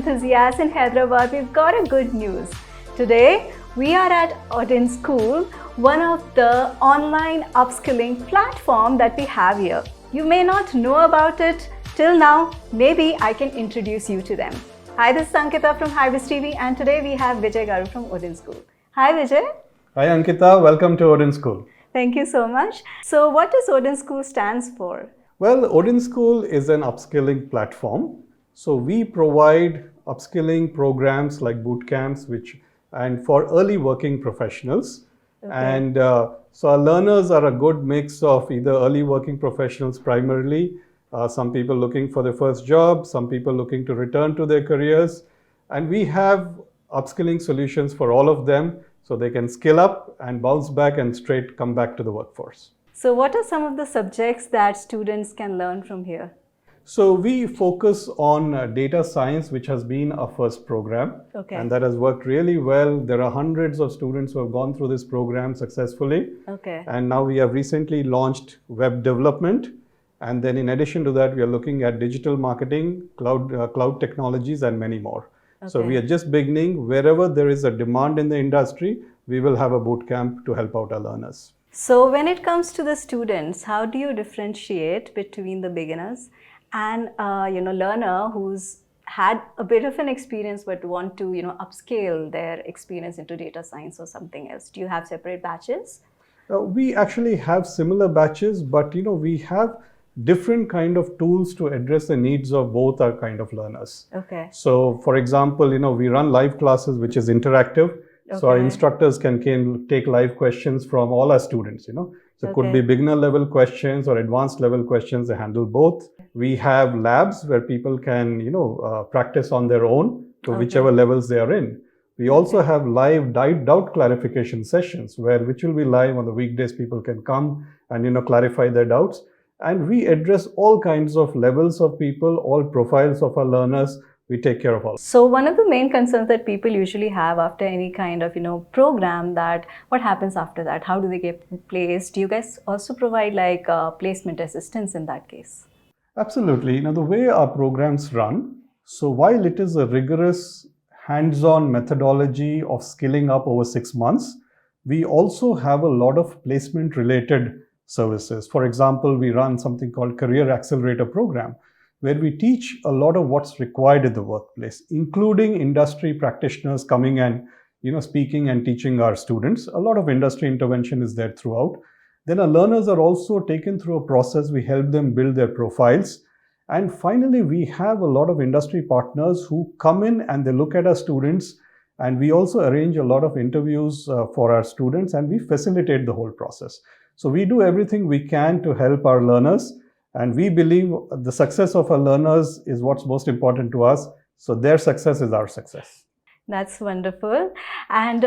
enthusiasts in Hyderabad, we've got a good news. Today, we are at Odin School, one of the online upskilling platform that we have here. You may not know about it till now. Maybe I can introduce you to them. Hi, this is Ankita from HyBiz Tv, and today we have Vijay Garu from Odin School. Hi, Vijay. Hi, Ankita. Welcome to Odin School. Thank you so much. So, what does Odin School stands for? Well, Odin School is an upskilling platform. So we provide upskilling programs like boot camps, and for early working professionals. Okay. And so our learners are a good mix of either early working professionals primarily, some people looking for their first job, some people looking to return to their careers. And we have upskilling solutions for all of them so they can skill up and bounce back and straight come back to the workforce. So what are some of the subjects that students can learn from here? So we focus on data science, which has been our first program. Okay. And that has worked really well. There are hundreds of students who have gone through this program successfully. Okay. And now we have recently launched web development. And then in addition to that, we are looking at digital marketing, cloud technologies, and many more. Okay. So we are just beginning. Wherever there is a demand in the industry, we will have a boot camp to help out our learners. So when it comes to the students, how do you differentiate between the beginners and learner who's had a bit of an experience but want to upscale their experience into data science or something else? Do you have separate batches? We actually have similar batches, but we have different kind of tools to address the needs of both our kind of learners. Okay. So for example, we run live classes which is interactive. Okay. So our instructors can take live questions from all our students, So it could be beginner level questions or advanced level questions. They handle both. We have labs where people can, practice on their own to whichever levels they are in. We also have live doubt clarification sessions which will be live on the weekdays. People can come and, clarify their doubts. And we address all kinds of levels of people, all profiles of our learners. We take care of all. So one of the main concerns that people usually have after any kind of program, that what happens after that? How do they get placed? Do you guys also provide like placement assistance in that case? Absolutely. The way our programs run, so while it is a rigorous hands-on methodology of skilling up over 6 months, we also have a lot of placement related services. For example, we run something called Career Accelerator Program, where we teach a lot of what's required in the workplace, including industry practitioners coming and speaking and teaching our students. A lot of industry intervention is there throughout. Then our learners are also taken through a process. We help them build their profiles. And finally, we have a lot of industry partners who come in and they look at our students. And we also arrange a lot of interviews for our students, and we facilitate the whole process. So we do everything we can to help our learners. And we believe the success of our learners is what's most important to us. So their success is our success. That's wonderful. And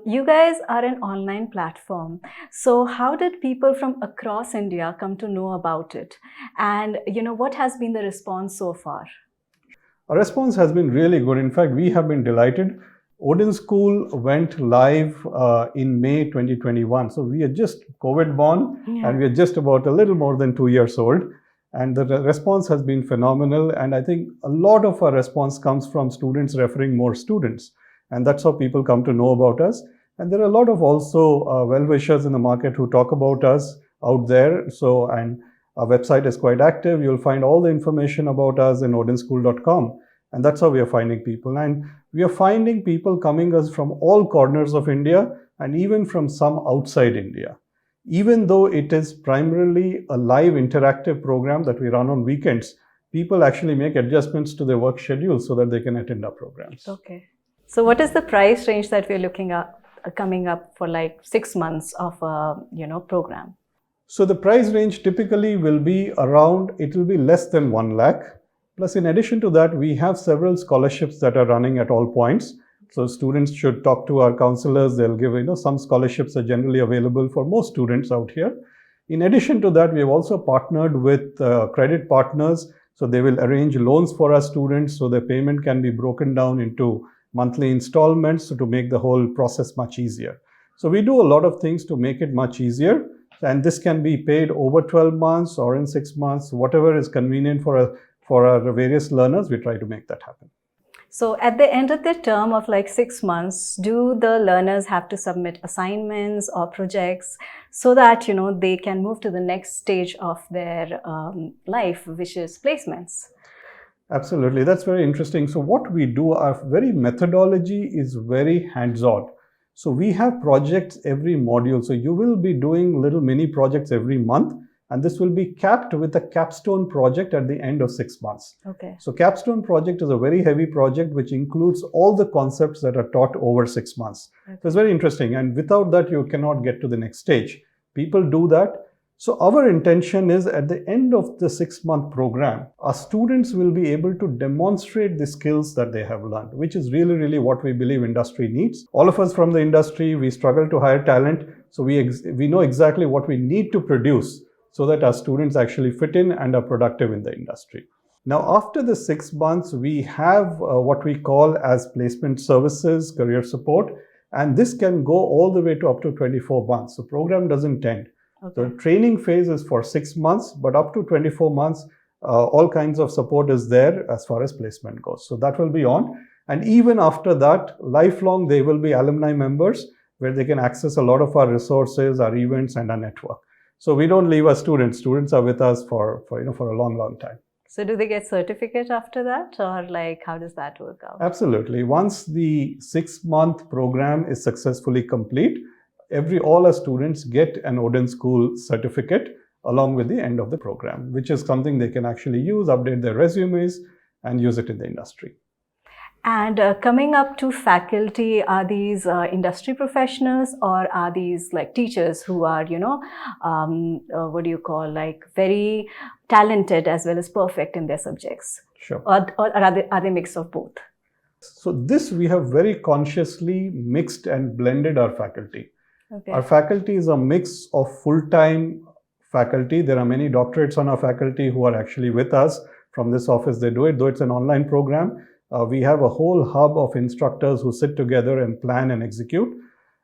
you guys are an online platform. So how did people from across India come to know about it? And what has been the response so far? Our response has been really good. In fact, we have been delighted. Odin School went live in May 2021. So we are just COVID born, and we are just about a little more than 2 years old. And the response has been phenomenal. And I think a lot of our response comes from students referring more students. And that's how people come to know about us. And there are a lot of also well-wishers in the market who talk about us out there. And our website is quite active. You'll find all the information about us in odinschool.com. And that's how we are finding people. And we are finding people coming us from all corners of India and even from some outside India. Even though it is primarily a live interactive program that we run on weekends, people actually make adjustments to their work schedule so that they can attend our programs. Okay. So what is the price range that we're looking at coming up for like 6 months of a program? So the price range typically will be it will be less than 1 lakh. Plus, in addition to that, we have several scholarships that are running at all points. So students should talk to our counselors. They'll give, some scholarships are generally available for most students out here. In addition to that, we have also partnered with credit partners. So they will arrange loans for our students so their payment can be broken down into monthly installments to make the whole process much easier. So we do a lot of things to make it much easier. And this can be paid over 12 months or in 6 months, whatever is convenient for our various learners, we try to make that happen. So at the end of the term of like 6 months, do the learners have to submit assignments or projects so that, they can move to the next stage of their life, which is placements? Absolutely, that's very interesting. So what we do, our very methodology is very hands-on. So we have projects every module. So you will be doing little mini projects every month, and this will be capped with a capstone project at the end of 6 months. Okay. So capstone project is a very heavy project which includes all the concepts that are taught over 6 months. Okay. So it's very interesting, and without that you cannot get to the next stage. People do that. So our intention is at the end of the 6-month program, our students will be able to demonstrate the skills that they have learned, which is really, really what we believe industry needs. All of us from the industry, we struggle to hire talent. So we know exactly what we need to produce so that our students actually fit in and are productive in the industry. Now, after the 6 months, we have what we call as placement services, career support, and this can go all the way to up to 24 months. The program doesn't end. Okay. The training phase is for 6 months, but up to 24 months, all kinds of support is there as far as placement goes. So that will be on. And even after that, lifelong, they will be alumni members where they can access a lot of our resources, our events, and our network. So we don't leave our students. Students are with us for a long, long time. So do they get certificate after that, or like how does that work out? Absolutely. Once the 6-month program is successfully complete, all our students get an Odin School certificate along with the end of the program, which is something they can actually use, update their resumes, and use it in the industry. And coming up to faculty, are these industry professionals, or are these like teachers who are, very talented as well as perfect in their subjects? Sure. Or are they mix of both? So this we have very consciously mixed and blended our faculty. Okay. Our faculty is a mix of full-time faculty. There are many doctorates on our faculty who are actually with us from this office. They do it, though it's an online program. We have a whole hub of instructors who sit together and plan and execute.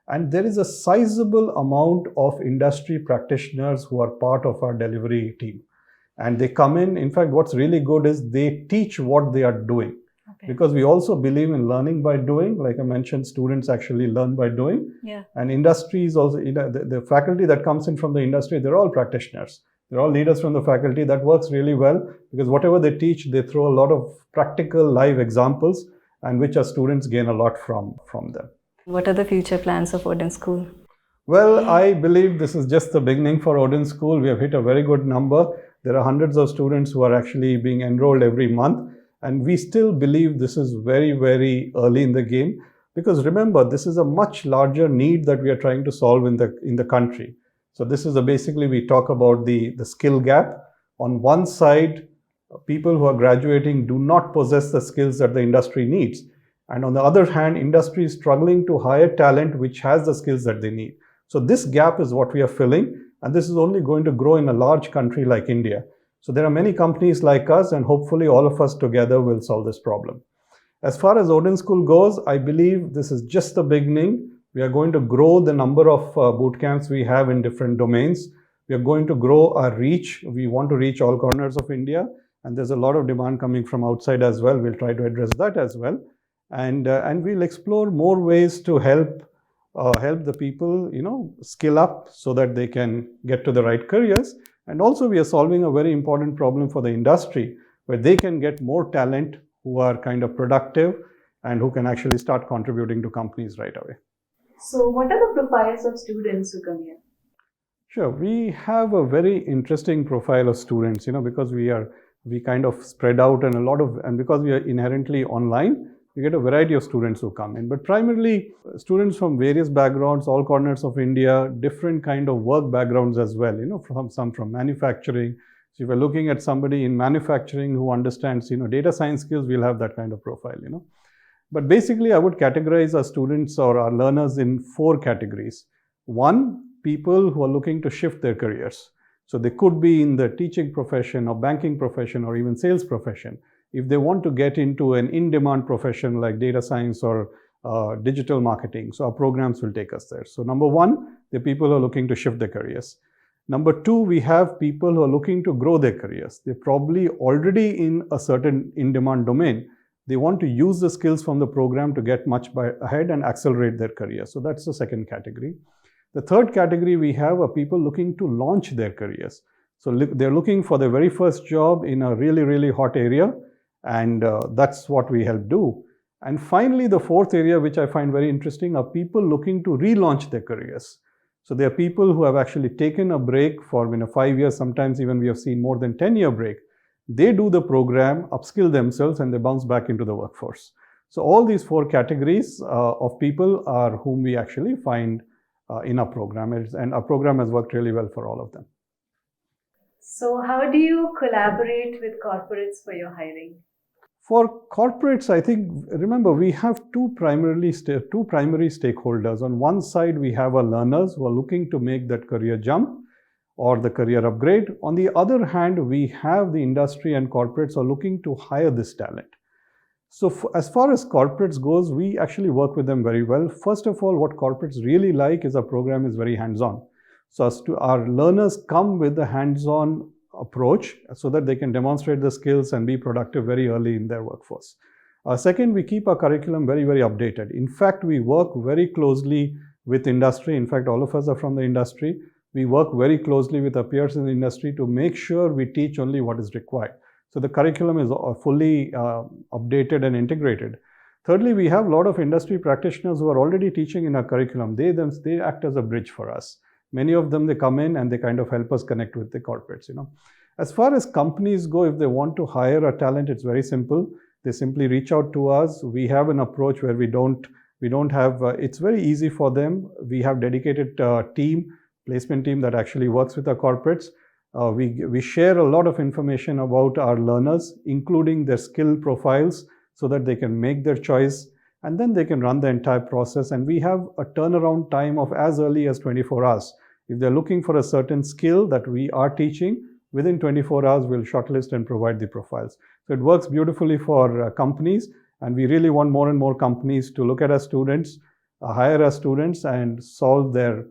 And there is a sizable amount of industry practitioners who are part of our delivery team. And they come in fact, what's really good is they teach what they are doing. Okay. Because we also believe in learning by doing. Like I mentioned, students actually learn by doing. Yeah. And industries also, the faculty that comes in from the industry, they're all practitioners. They're all leaders from the faculty. That works really well because whatever they teach, they throw a lot of practical live examples, and which our students gain a lot from them. What are the future plans of Odin School? Well, I believe this is just the beginning for Odin School. We have hit a very good number. There are hundreds of students who are actually being enrolled every month. And we still believe this is very, very early in the game, because remember, this is a much larger need that we are trying to solve in the country. So this is basically, we talk about the skill gap. On one side, people who are graduating do not possess the skills that the industry needs. And on the other hand, industry is struggling to hire talent which has the skills that they need. So this gap is what we are filling, and this is only going to grow in a large country like India. So there are many companies like us, and hopefully all of us together will solve this problem. As far as Odin School goes, I believe this is just the beginning. We are going to grow the number of boot camps we have in different domains. We are going to grow our reach. We want to reach all corners of India, and there's a lot of demand coming from outside as well. We'll try to address that as well. And we'll explore more ways to help the people, skill up so that they can get to the right careers. And also we are solving a very important problem for the industry, where they can get more talent who are kind of productive and who can actually start contributing to companies right away. So what are the profiles of students who come here? Sure, we have a very interesting profile of students, because we kind of spread out, and because we are inherently online, we get a variety of students who come in, but primarily students from various backgrounds, all corners of India, different kind of work backgrounds as well, some from manufacturing. So if you're looking at somebody in manufacturing who understands, data science skills, we'll have that kind of profile, But basically, I would categorize our students or our learners in 4 categories. One, people who are looking to shift their careers. So they could be in the teaching profession or banking profession or even sales profession. If they want to get into an in-demand profession like data science or digital marketing, so our programs will take us there. So number 1, the people who are looking to shift their careers. Number 2, we have people who are looking to grow their careers. They're probably already in a certain in-demand domain, they want to use the skills from the program to get much ahead and accelerate their career. So that's the second category. The third category we have are people looking to launch their careers. So they're looking for their very first job in a really, really hot area, and that's what we help do. And finally, the fourth area, which I find very interesting, are people looking to relaunch their careers. So there are people who have actually taken a break for 5 years, sometimes even we have seen more than 10-year break. They do the program, upskill themselves, and they bounce back into the workforce. So all these four categories of people are whom we actually find in our program, and our program has worked really well for all of them. So how do you collaborate with corporates for your hiring? For corporates, I think, remember, we have two primary stakeholders. On one side, we have our learners who are looking to make that career jump or the career upgrade. On the other hand, we have the industry and corporates who are looking to hire this talent. So as far as corporates goes, we actually work with them very well. First of all, what corporates really like is our program is very hands-on. So as to our learners come with the hands-on approach so that they can demonstrate the skills and be productive very early in their workforce. Second, we keep our curriculum very, very updated. In fact, we work very closely with industry. In fact, all of us are from the industry. We work very closely with our peers in the industry to make sure we teach only what is required. So the curriculum is fully updated and integrated. Thirdly, we have a lot of industry practitioners who are already teaching in our curriculum. They act as a bridge for us. Many of them, they come in and they kind of help us connect with the corporates. As far as companies go, if they want to hire a talent, it's very simple. They simply reach out to us. We have an approach where we don't have, it's very easy for them. We have dedicated placement team that actually works with our corporates. We share a lot of information about our learners, including their skill profiles, so that they can make their choice, and then they can run the entire process. And we have a turnaround time of as early as 24 hours. If they're looking for a certain skill that we are teaching, within 24 hours, we'll shortlist and provide the profiles. So it works beautifully for companies, and we really want more and more companies to look at our students, hire our students, and solve their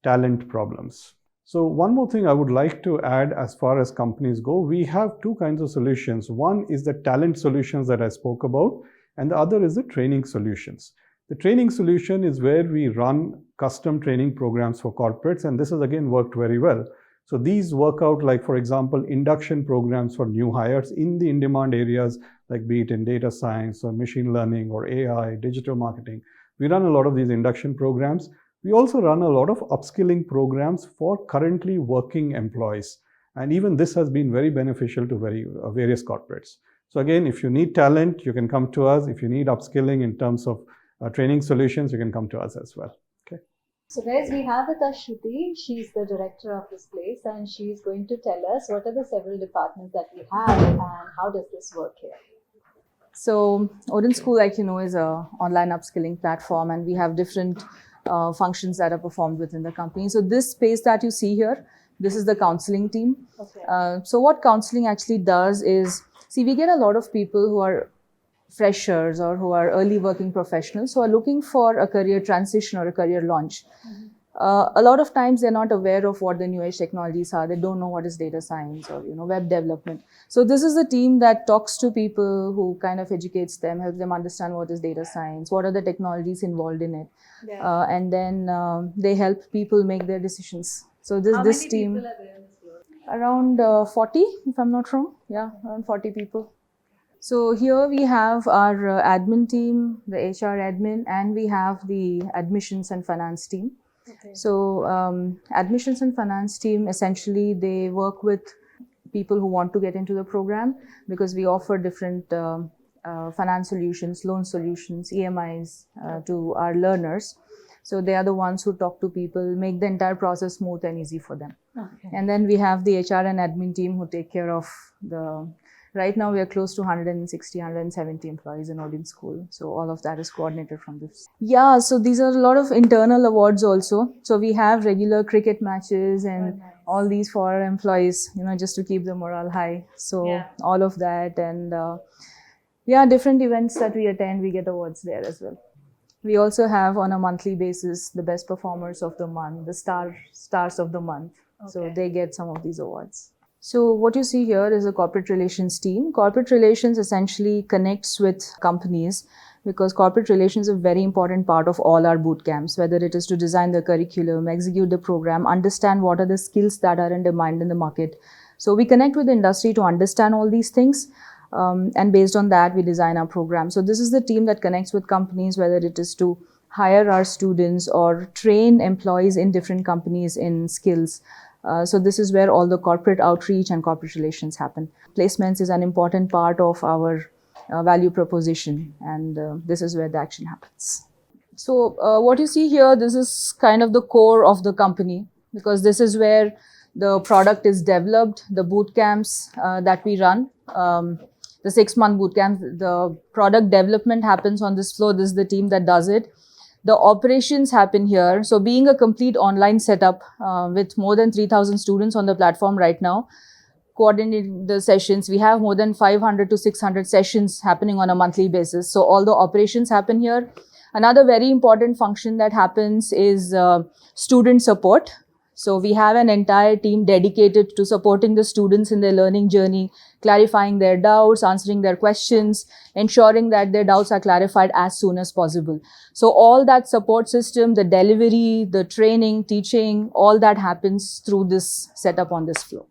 talent problems. So one more thing I would like to add as far as companies go, we have two kinds of solutions. One is the talent solutions that I spoke about, and the other is the training solutions. The training solution is where we run custom training programs for corporates, and this has again worked very well. So these work out like, for example, induction programs for new hires in the in-demand areas, like be it in data science or machine learning or AI, digital marketing. We run a lot of these induction programs. We also run a lot of upskilling programs for currently working employees. And even this has been very beneficial to various corporates. So again, if you need talent, you can come to us. If you need upskilling in terms of training solutions, you can come to us as well. Okay. So guys, we have with us Shruti. She's the director of this place, and she's going to tell us what are the several departments that we have and how does this work here. So Odin School, like you know, is an online upskilling platform, and we have different functions that are performed within the company. So this space that you see here, this is the counseling team. Okay. So what counseling actually does is, see, we get a lot of people who are freshers or who are early working professionals who are looking for a career transition or a career launch. Mm-hmm. A lot of times they're not aware of what the new age technologies are. They don't know what is data science or web development. So this is a team that talks to people, who kind of educates them, helps them understand what is data science, what are the technologies involved in it, and then they help people make their decisions. So this team, people are there in this group? Around 40, if I'm not wrong. Yeah, around 40 people. So here we have our admin team, the HR admin, and we have the admissions and finance team. Okay. So admissions and finance team, essentially they work with people who want to get into the program, because we offer different finance solutions, loan solutions, EMIs to our learners. So they are the ones who talk to people, make the entire process smooth and easy for them. Okay. And then we have the HR and admin team who take care of the... Right now, we are close to 160, 170 employees in Odin School. So all of that is coordinated from this. Yeah, so these are a lot of internal awards also. So we have regular cricket matches and all these for our employees, just to keep the morale high. So all of that, and different events that we attend, we get awards there as well. We also have on a monthly basis the best performers of the month, the stars of the month. Okay. So they get some of these awards. So what you see here is a corporate relations team. Corporate relations essentially connects with companies because corporate relations is a very important part of all our boot camps, whether it is to design the curriculum, execute the program, understand what are the skills that are in demand in the market. So we connect with the industry to understand all these things. And based on that, we design our program. So this is the team that connects with companies, whether it is to hire our students or train employees in different companies in skills. So this is where all the corporate outreach and corporate relations happen. Placements is an important part of our value proposition, and this is where the action happens. So what you see here, this is kind of the core of the company, because this is where the product is developed, the boot camps that we run. The 6-month boot camp, the product development happens on this floor. This is the team that does it. The operations happen here. So being a complete online setup with more than 3,000 students on the platform right now, coordinating the sessions, we have more than 500 to 600 sessions happening on a monthly basis. So all the operations happen here. Another very important function that happens is student support. So we have an entire team dedicated to supporting the students in their learning journey, clarifying their doubts, answering their questions, ensuring that their doubts are clarified as soon as possible. So all that support system, the delivery, the training, teaching, all that happens through this setup on this floor.